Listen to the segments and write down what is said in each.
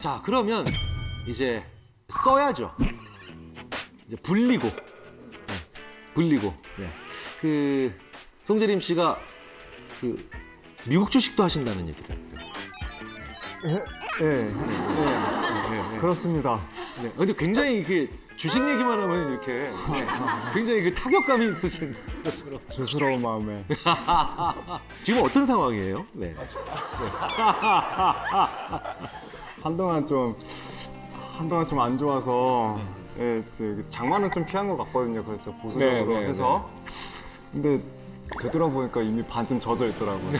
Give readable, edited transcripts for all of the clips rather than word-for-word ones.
자, 그러면 이제 써야죠. 이제 불리고, 불리고. 네. 그 송재림 씨가 그 미국 주식도 하신다는 얘기를 했어요. 예, 그렇습니다. 네. 근데 굉장히 이게 주식 얘기만 하면 이렇게 굉장히 그 타격감이 있으신 것처럼. 죄스러운 마음에. 지금 어떤 상황이에요? 네. 한동안 좀 안 좋아서 예, 장마는 좀 피한 것 같거든요. 그래서 보수적으로 네, 해서. 근데 되돌아보니까 이미 반쯤 젖어 있더라고요.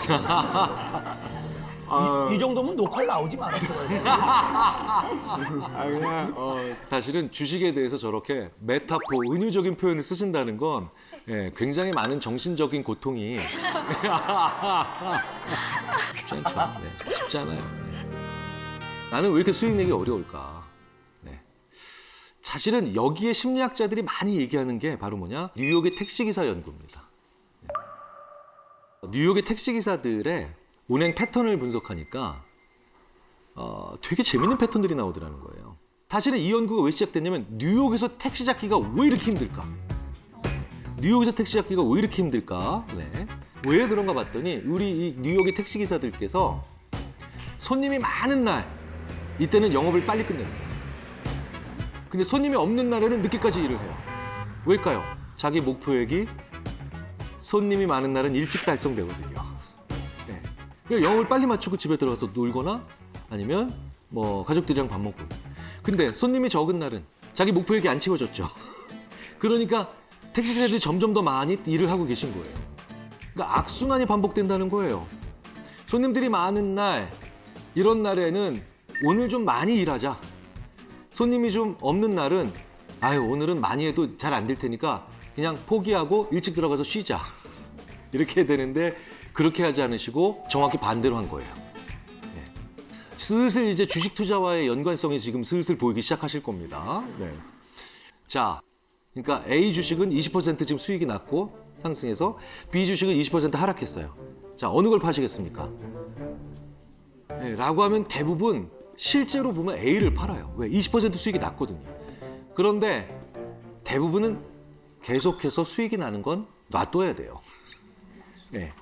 이 정도면 녹화 나오지 말았어요. 그냥 사실은 주식에 대해서 저렇게 메타포, 은유적인 표현을 쓰신다는 건 굉장히 많은 정신적인 고통이 쉽지 않죠. 네, 쉽지 않아요. 네. 나는 왜 이렇게 수익 내기 어려울까? 네. 사실은 여기에 심리학자들이 많이 얘기하는 게 바로 뭐냐? 뉴욕의 택시기사 연구입니다. 네. 뉴욕의 택시기사들의 운행 패턴을 분석하니까 되게 재밌는 패턴들이 나오더라는 거예요. 사실은 이 연구가 왜 시작됐냐면 뉴욕에서 택시 잡기가 왜 이렇게 힘들까? 뉴욕에서 택시 잡기가 왜 이렇게 힘들까? 네. 왜 그런가 봤더니 우리 이 뉴욕의 택시 기사들께서 손님이 많은 날 이때는 영업을 빨리 끝냅니다. 근데 손님이 없는 날에는 늦게까지 일을 해요. 왜일까요? 자기 목표액이 손님이 많은 날은 일찍 달성되거든요. 네. 그러니까 영업을 빨리 마치고 집에 들어가서 놀거나 아니면 뭐 가족들이랑 밥 먹고. 근데 손님이 적은 날은 자기 목표액이 안 채워졌죠. 그러니까 택시기사들이 점점 더 많이 일을 하고 계신 거예요. 그러니까 악순환이 반복된다는 거예요. 손님들이 많은 날, 이런 날에는 오늘 좀 많이 일하자. 손님이 좀 없는 날은 아유 오늘은 많이 해도 잘 안 될 테니까 그냥 포기하고 일찍 들어가서 쉬자. 이렇게 되는데 그렇게 하지 않으시고 정확히 반대로 한 거예요. 네. 슬슬 이제 주식 투자와의 연관성이 지금 슬슬 보이기 시작하실 겁니다. 네. 자, 그러니까 A 주식은 20% 지금 수익이 났고 상승해서 B 주식은 20% 하락했어요. 자, 어느 걸 파시겠습니까? 네, 라고 하면 대부분 실제로 보면 A를 팔아요. 왜? 20% 수익이 났거든요. 그런데 대부분은 계속해서 수익이 나는 건 놔둬야 돼요. 네.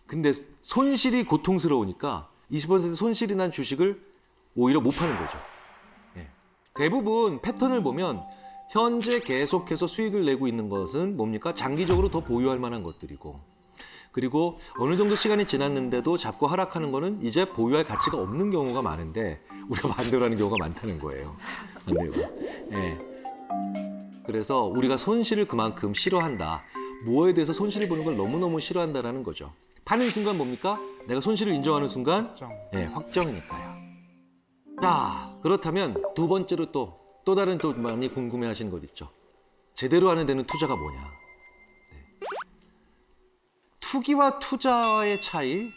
근데 손실이 고통스러우니까 20% 손실이 난 주식을 오히려 못 파는 거죠. 네. 대부분 패턴을 보면 현재 계속해서 수익을 내고 있는 것은 뭡니까? 장기적으로 더 보유할 만한 것들이고 그리고 어느 정도 시간이 지났는데도 자꾸 하락하는 거는 이제 보유할 가치가 없는 경우가 많은데 우리가 반대로 하는 경우가 많다는 거예요. 반대로. 네. 그래서 우리가 손실을 그만큼 싫어한다. 뭐에 대해서 손실을 보는 걸 너무너무 싫어한다는 거죠. 파는 순간 뭡니까? 내가 손실을 인정하는 순간 네, 확정이니까요. 자, 그렇다면 두 번째로 또 다른 또 많이 궁금해하시는 것 있죠. 제대로 하는 데는 투자가 뭐냐. 네. 투기와 투자의 차이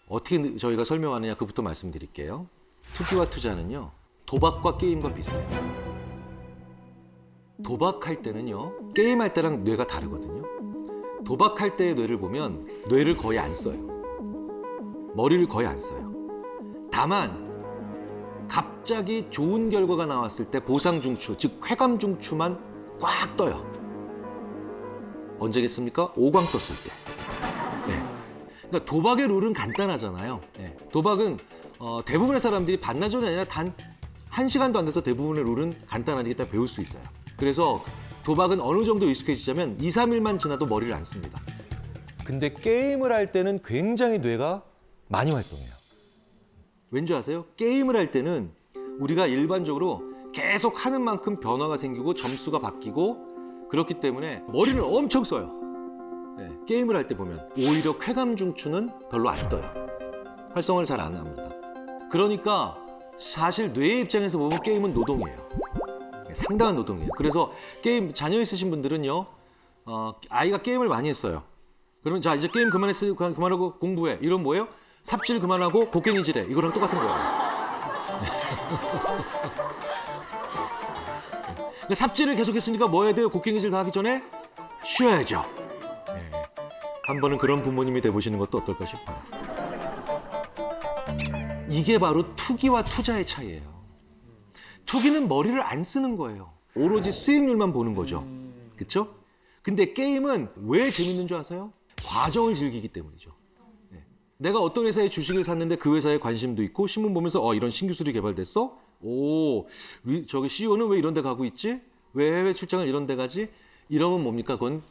어떻게 저희가 설명하느냐 그부터 말씀드릴게요. 투기와 투자는요. 도박과 게임과 비슷해요. 도박할 때는요. 게임할 때랑 뇌가 다르거든요. 도박할 때의 뇌를 보면 뇌를 거의 안 써요. 머리를 거의 안 써요. 다만 갑자기 좋은 결과가 나왔을 때 보상중추, 즉 쾌감중추만 꽉 떠요. 언제겠습니까? 5광 떴을 때. 네. 그러니까 도박의 룰은 간단하잖아요. 네. 도박은 대부분의 사람들이 반나절이 아니라 단 1시간도 안 돼서 대부분의 룰은 간단하게 딱 배울 수 있어요. 그래서 도박은 어느 정도 익숙해지자면 2, 3일만 지나도 머리를 안 씁니다. 근데 게임을 할 때는 굉장히 뇌가 많이 활동해요. 왠지 아세요? 게임을 할 때는 우리가 일반적으로 계속 하는 만큼 변화가 생기고 점수가 바뀌고 그렇기 때문에 머리를 엄청 써요. 네, 게임을 할 때 보면 오히려 쾌감 중추는 별로 안 떠요. 활성화를 잘 안 합니다. 그러니까 사실 뇌의 입장에서 보면 게임은 노동이에요. 상당한 노동이에요. 그래서 게임 자녀 있으신 분들은요, 아이가 게임을 많이 했어요. 그러면 자 이제 게임 그만하고 공부해. 이런 뭐예요? 삽질 그만하고 곡괭이질해. 이거랑 똑같은 거예요. 그러니까 삽질을 계속했으니까 뭐 해야 돼요? 곡괭이질 다 하기 전에 쉬어야죠. 네. 한 번은 그런 부모님이 돼보시는 것도 어떨까 싶어요. 이게 바로 투기와 투자의 차이예요. 투기는 머리를 안 쓰는 거예요. 오로지 수익률만 보는 거죠. 그렇죠? 근데 게임은 왜 재밌는 줄 아세요? 과정을 즐기기 때문이죠. 네. 내가 어떤 회사의 주식을 샀는데 그 회사에 관심도 있고 신문 보면서 이런 신기술이 개발됐어? 저기 CEO는 왜 이런 데 가고 있지? 왜 해외 출장을 이런 데 가지? 이러면 뭡니까? 그건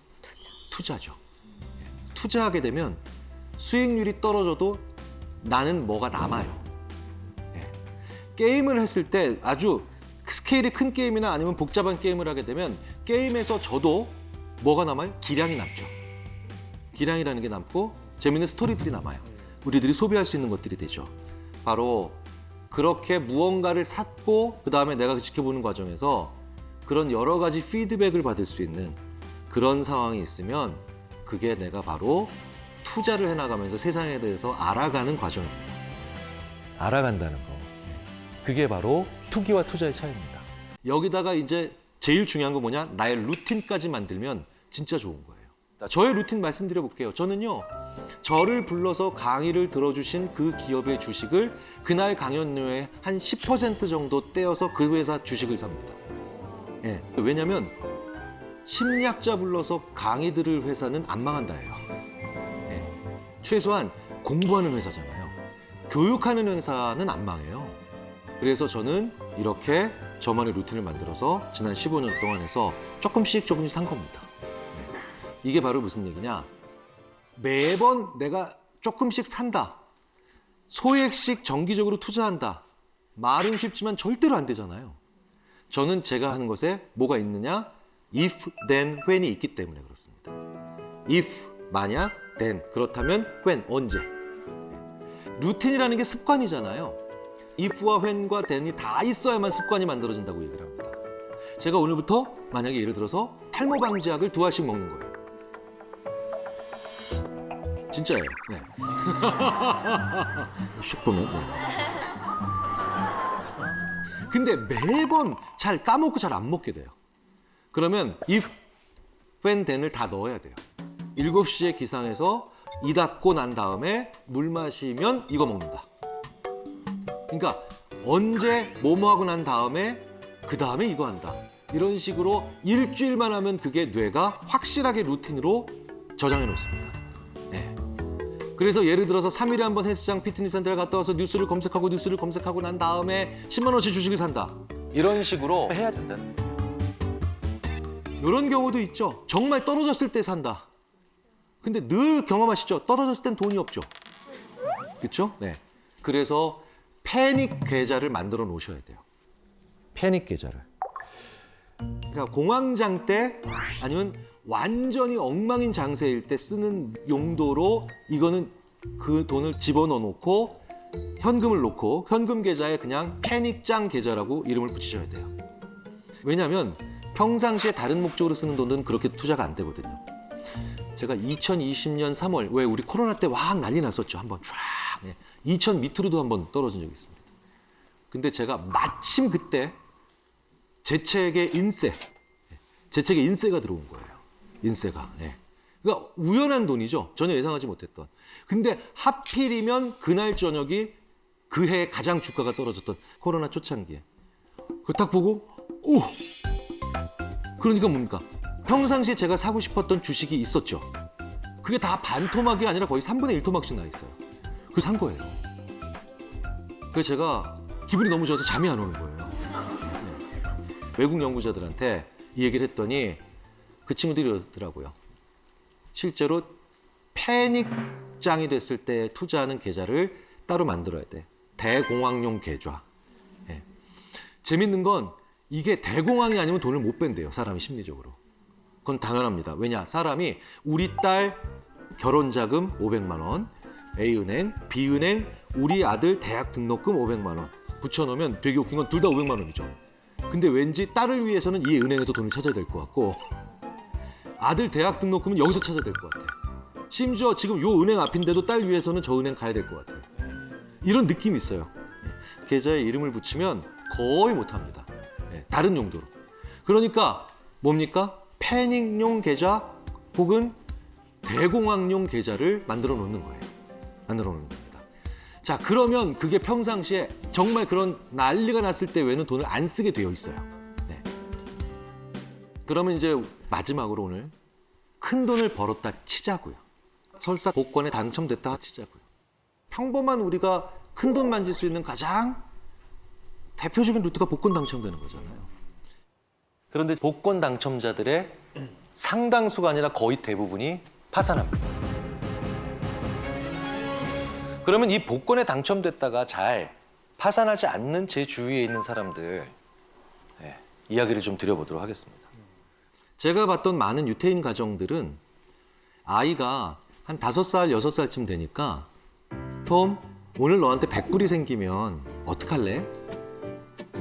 투자죠. 투자하게 되면 수익률이 떨어져도 나는 뭐가 남아요. 게임을 했을 때 아주 스케일이 큰 게임이나 아니면 복잡한 게임을 하게 되면 게임에서 저도 뭐가 남아요? 기량이 남죠. 기량이라는 게 남고 재밌는 스토리들이 남아요. 우리들이 소비할 수 있는 것들이 되죠. 바로 그렇게 무언가를 샀고 그 다음에 내가 지켜보는 과정에서 그런 여러 가지 피드백을 받을 수 있는 그런 상황이 있으면 그게 내가 바로 투자를 해나가면서 세상에 대해서 알아가는 과정입니다. 알아간다는 거. 그게 바로 투기와 투자의 차이입니다. 여기다가 이제 제일 중요한 거 뭐냐? 나의 루틴까지 만들면 진짜 좋은 거예요. 저의 루틴 말씀드려 볼게요. 저는요, 저를 불러서 강의를 들어주신 그 기업의 주식을 그날 강연료의 한 10% 정도 떼어서 그 회사 주식을 삽니다. 예. 왜냐면 심리학자 불러서 강의 들을 회사는 안 망한다예요. 예. 최소한 공부하는 회사잖아요. 교육하는 회사는 안 망해요. 그래서 저는 이렇게 저만의 루틴을 만들어서 지난 15년 동안 해서 조금씩 산 겁니다. 네. 이게 바로 무슨 얘기냐? 매번 내가 조금씩 산다. 소액씩 정기적으로 투자한다. 말은 쉽지만 절대로 안 되잖아요. 저는 제가 하는 것에 뭐가 있느냐? if, then, when이 있기 때문에 그렇습니다. if, 만약, then, 그렇다면 when, 언제. 루틴이라는 게 습관이잖아요. if와 when과 then이 다 있어야만 습관이 만들어진다고 얘기를 합니다. 제가 오늘부터 만약에 예를 들어서 탈모 방지약을 2알씩 먹는 거예요. 진짜예요. 네. 슉 보면. 네. 근데 매번 잘 까먹고 잘 안 먹게 돼요. 그러면 if, when, then을 다 넣어야 돼요. 7시에 기상해서 이 닫고 난 다음에 물 마시면 이거 먹는다. 그러니까 언제 뭐뭐 하고 난 다음에 그 다음에 이거 한다. 이런 식으로 일주일만 하면 그게 뇌가 확실하게 루틴으로 저장해 놓습니다. 네. 그래서 예를 들어서 3일에 한 번 헬스장 피트니스 센터를 갔다 와서 뉴스를 검색하고 난 다음에 10만 원씩 주식을 산다. 이런 식으로 해야 된다. 이런 경우도 있죠. 정말 떨어졌을 때 산다. 근데 늘 경험하시죠? 떨어졌을 땐 돈이 없죠. 그렇죠? 네. 그래서 패닉 계좌를 만들어 놓으셔야 돼요. 패닉 계좌를. 그러니까 공황장 때 아니면 완전히 엉망인 장세일 때 쓰는 용도로 이거는 그 돈을 집어넣어 놓고 현금을 놓고 현금 계좌에 그냥 패닉장 계좌라고 이름을 붙이셔야 돼요. 왜냐하면 평상시에 다른 목적으로 쓰는 돈은 그렇게 투자가 안 되거든요. 제가 2020년 3월 왜 우리 코로나 때 막 난리 났었죠. 한번 쫙 2000 밑으로도 한번 떨어진 적이 있습니다. 근데 제가 마침 그때 제 책에 인세가 들어온 거예요. 인세가. 예. 그러니까 우연한 돈이죠. 전혀 예상하지 못했던. 근데 하필이면 그날 저녁이 그 해에 가장 주가가 떨어졌던 코로나 초창기에. 그걸 딱 보고 오! 그러니까 뭡니까? 평상시에 제가 사고 싶었던 주식이 있었죠. 그게 다 반토막이 아니라 거의 3분의 1토막씩 나 있어요. 그걸 산 거예요. 그래서 제가 기분이 너무 좋아서 잠이 안 오는 거예요. 네. 외국 연구자들한테 이 얘기를 했더니 그 친구들이 이러더라고요. 실제로 패닉장이 됐을 때 투자하는 계좌를 따로 만들어야 돼. 대공황용 계좌. 네. 재밌는 건 이게 대공황이 아니면 돈을 못 뺀대요. 사람이 심리적으로. 그건 당연합니다. 왜냐? 사람이 우리 딸 결혼자금 500만 원, A은행, B은행, 우리 아들 대학 등록금 500만 원 붙여놓으면 되게 웃긴 건 둘 다 500만 원이죠. 근데 왠지 딸을 위해서는 이 은행에서 돈을 찾아야 될 것 같고 아들 대학 등록금은 여기서 찾아야 될 것 같아요. 심지어 지금 요 은행 앞인데도 딸 위해서는 저 은행 가야 될 것 같아요. 이런 느낌이 있어요. 계좌에 이름을 붙이면 거의 못합니다. 다른 용도로. 그러니까 뭡니까? 패닉용 계좌 혹은 대공황용 계좌를 만들어 놓는 거예요. 만들어 놓는 겁니다. 자, 그러면 그게 평상시에 정말 그런 난리가 났을 때 외에는 돈을 안 쓰게 되어 있어요. 네. 그러면 이제 마지막으로 오늘 큰 돈을 벌었다 치자고요. 설사 복권에 당첨됐다 치자고요. 평범한 우리가 큰 돈 만질 수 있는 가장 대표적인 루트가 복권 당첨되는 거잖아요. 그런데 복권 당첨자들의 상당수가 아니라 거의 대부분이 파산합니다. 그러면 이 복권에 당첨됐다가 잘 파산하지 않는 제 주위에 있는 사람들 이야기를 좀 드려보도록 하겠습니다. 제가 봤던 많은 유태인 가정들은 아이가 한 5살, 6살쯤 되니까 톰, 오늘 너한테 100불이 생기면 어떡할래?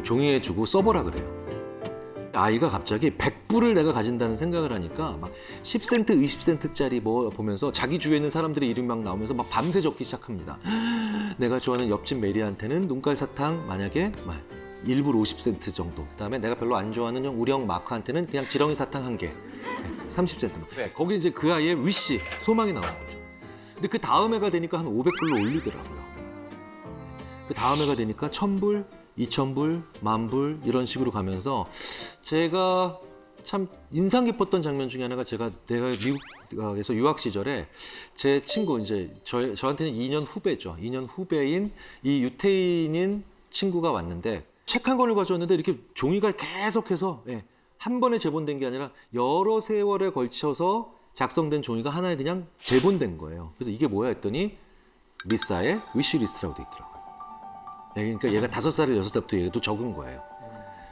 종이에 주고 써보라 그래요. 아이가 갑자기 100불을 내가 가진다는 생각을 하니까 막 10센트, 20센트짜리 뭐 보면서 자기 주위에 있는 사람들의 이름이 막 나오면서 막 밤새 적기 시작합니다. 내가 좋아하는 옆집 메리한테는 눈깔 사탕 만약에 1불 50센트 정도. 그다음에 내가 별로 안 좋아하는 우리 형 마크한테는 그냥 지렁이 사탕 한 개. 30센트. 거기 이제 그 아이의 위시, 소망이 나오는 거죠. 근데 그 다음 해가 되니까 한 500불로 올리더라고요. 그 다음 해가 되니까 1000불, 2000불, 10,000불 이런 식으로 가면서 제가 참 인상 깊었던 장면 중에 하나가 내가 미국에서 유학 시절에 제 친구 이제 저한테는 2년 후배죠. 2년 후배인 이 유태인인 친구가 왔는데 책 한 권을 가져왔는데 이렇게 종이가 계속해서 한 번에 재본된 게 아니라 여러 세월에 걸쳐서 작성된 종이가 하나에 그냥 재본된 거예요. 그래서 이게 뭐야 했더니 리사의 위시리스트라고 돼 있더라고요. 그러니까 얘가 5살을 6살부터 얘도 적은 거예요.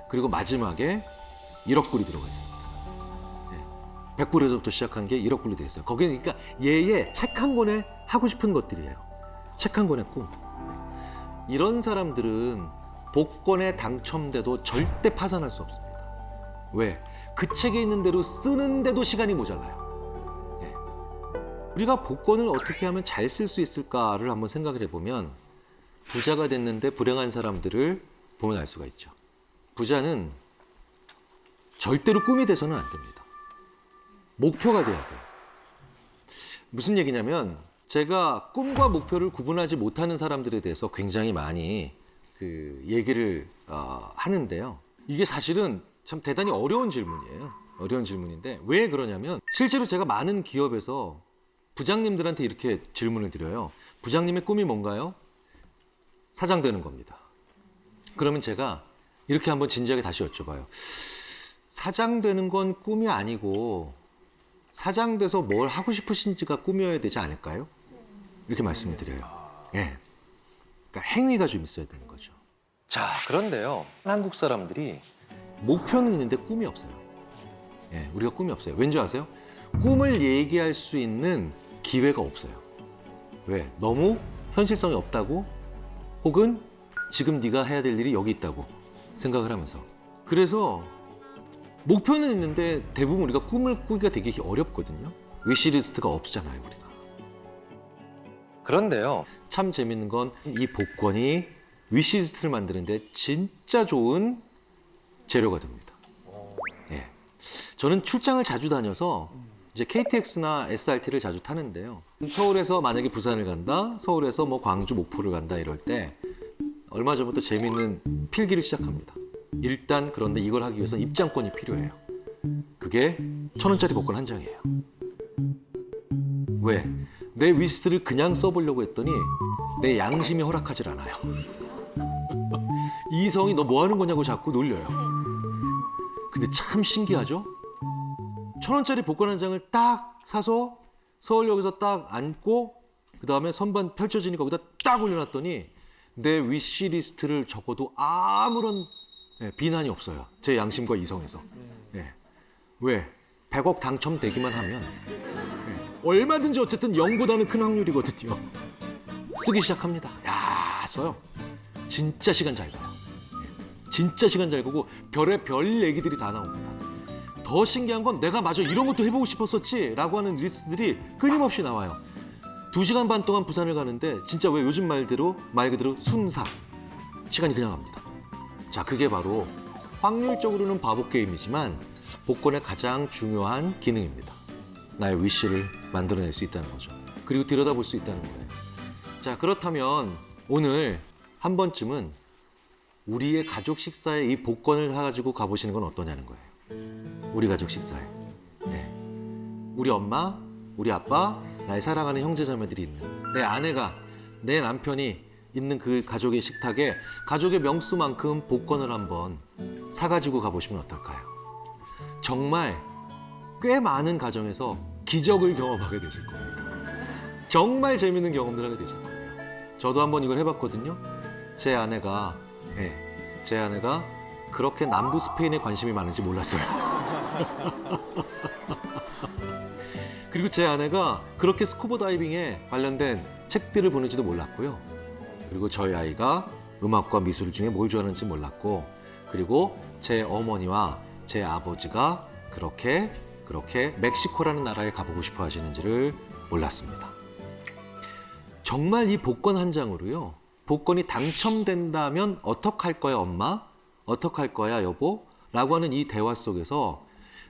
그리고 마지막에 1억 불이 들어가 있습니다. 100불에서부터 시작한 게 1억 불이 돼 있어요. 거기는 그러니까 얘의 책 한 권에 하고 싶은 것들이에요. 책 한 권에 꿈. 이런 사람들은 복권에 당첨돼도 절대 파산할 수 없습니다. 왜? 그 책에 있는 대로 쓰는데도 시간이 모자라요. 우리가 복권을 어떻게 하면 잘 쓸 수 있을까를 한번 생각을 해보면 부자가 됐는데 불행한 사람들을 보면 알 수가 있죠. 부자는 절대로 꿈이 돼서는 안 됩니다. 목표가 돼야 돼요. 무슨 얘기냐면 제가 꿈과 목표를 구분하지 못하는 사람들에 대해서 굉장히 많이 얘기를 하는데요. 이게 사실은 참 대단히 어려운 질문이에요. 어려운 질문인데 왜 그러냐면 실제로 제가 많은 기업에서 부장님들한테 이렇게 질문을 드려요. 부장님의 꿈이 뭔가요? 사장 되는 겁니다. 그러면 제가 이렇게 한번 진지하게 다시 여쭤봐요. 사장 되는 건 꿈이 아니고 사장 돼서 뭘 하고 싶으신지가 꿈이어야 되지 않을까요? 이렇게 말씀을 드려요. 예. 그러니까 행위가 좀 있어야 되는 거죠. 자, 그런데요. 한국 사람들이 목표는 있는데 꿈이 없어요. 예, 우리가 꿈이 없어요. 왠지 아세요? 꿈을 얘기할 수 있는 기회가 없어요. 왜? 너무 현실성이 없다고 혹은 지금 네가 해야 될 일이 여기 있다고 생각을 하면서 그래서 목표는 있는데 대부분 우리가 꿈을 꾸기가 되게 어렵거든요. 위시리스트가 없잖아요, 우리가. 그런데요, 참 재밌는 건 이 복권이 위시리스트를 만드는데 진짜 좋은 재료가 됩니다. 예. 저는 출장을 자주 다녀서 이제 KTX나 SRT를 자주 타는데요. 서울에서 만약에 부산을 간다, 서울에서 뭐 광주, 목포를 간다 이럴 때 얼마 전부터 재밌는 필기를 시작합니다. 일단 그런데 이걸 하기 위해서 입장권이 필요해요. 그게 1,000원짜리 복권 한 장이에요. 왜? 내 위시리스트를 그냥 써보려고 했더니 내 양심이 허락하질 않아요. 이성이 너 뭐 하는 거냐고 자꾸 놀려요. 근데 참 신기하죠? 1,000원짜리 복권 한 장을 딱 사서 서울역에서 딱 앉고 그 다음에 선반 펼쳐지니까 거기다 딱 올려놨더니 내 위시리스트를 적어도 아무런 비난이 없어요. 제 양심과 이성에서. 왜? 100억 당첨되기만 하면 얼마든지 어쨌든 0보다는 큰 확률이거든요. 쓰기 시작합니다. 야, 써요. 진짜 시간 잘 가요. 진짜 시간 잘 가고 별의 별 얘기들이 다 나옵니다. 더 신기한 건 내가 마저 이런 것도 해보고 싶었었지 라고 하는 리스트들이 끊임없이 나와요. 2시간 반 동안 부산을 가는데 진짜 왜 요즘 말 그대로 순삭. 시간이 그냥 갑니다. 자, 그게 바로 확률적으로는 바보 게임이지만 복권의 가장 중요한 기능입니다. 나의 위시를 만들어낼 수 있다는 거죠. 그리고 들여다볼 수 있다는 거예요. 자, 그렇다면 오늘 한 번쯤은 우리의 가족 식사에 이 복권을 사가지고 가보시는 건 어떠냐는 거예요. 우리 가족 식사에. 네. 우리 엄마, 우리 아빠, 나의 사랑하는 형제자매들이 있는, 내 아내가, 내 남편이 있는 그 가족의 식탁에 가족의 명수만큼 복권을 한번 사가지고 가보시면 어떨까요? 정말 꽤 많은 가정에서 기적을 경험하게 되실 겁니다. 정말 재밌는 경험들 하게 되실 거예요. 저도 한번 이걸 해봤거든요. 제 아내가 그렇게 남부 스페인에 관심이 많은지 몰랐어요. 그리고 제 아내가 그렇게 스쿠버 다이빙에 관련된 책들을 보는지도 몰랐고요. 그리고 저희 아이가 음악과 미술 중에 뭘 좋아하는지 몰랐고, 그리고 제 어머니와 제 아버지가 그렇게 멕시코라는 나라에 가보고 싶어 하시는지를 몰랐습니다. 정말 이 복권 한 장으로요, 복권이 당첨된다면 어떡할 거야 엄마? 어떡할 거야 여보? 라고 하는 이 대화 속에서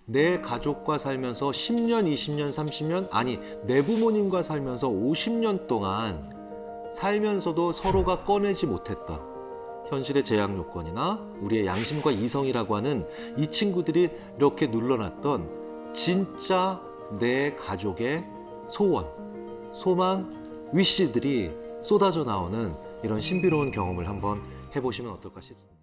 내 가족과 살면서 10년, 20년, 30년, 아니 내 부모님과 살면서 50년 동안 살면서도 서로가 꺼내지 못했던 현실의 제약 요건이나 우리의 양심과 이성이라고 하는 이 친구들이 이렇게 눌러놨던 진짜 내 가족의 소원, 소망, 위시들이 쏟아져 나오는 이런 신비로운 경험을 한번 해보시면 어떨까 싶습니다.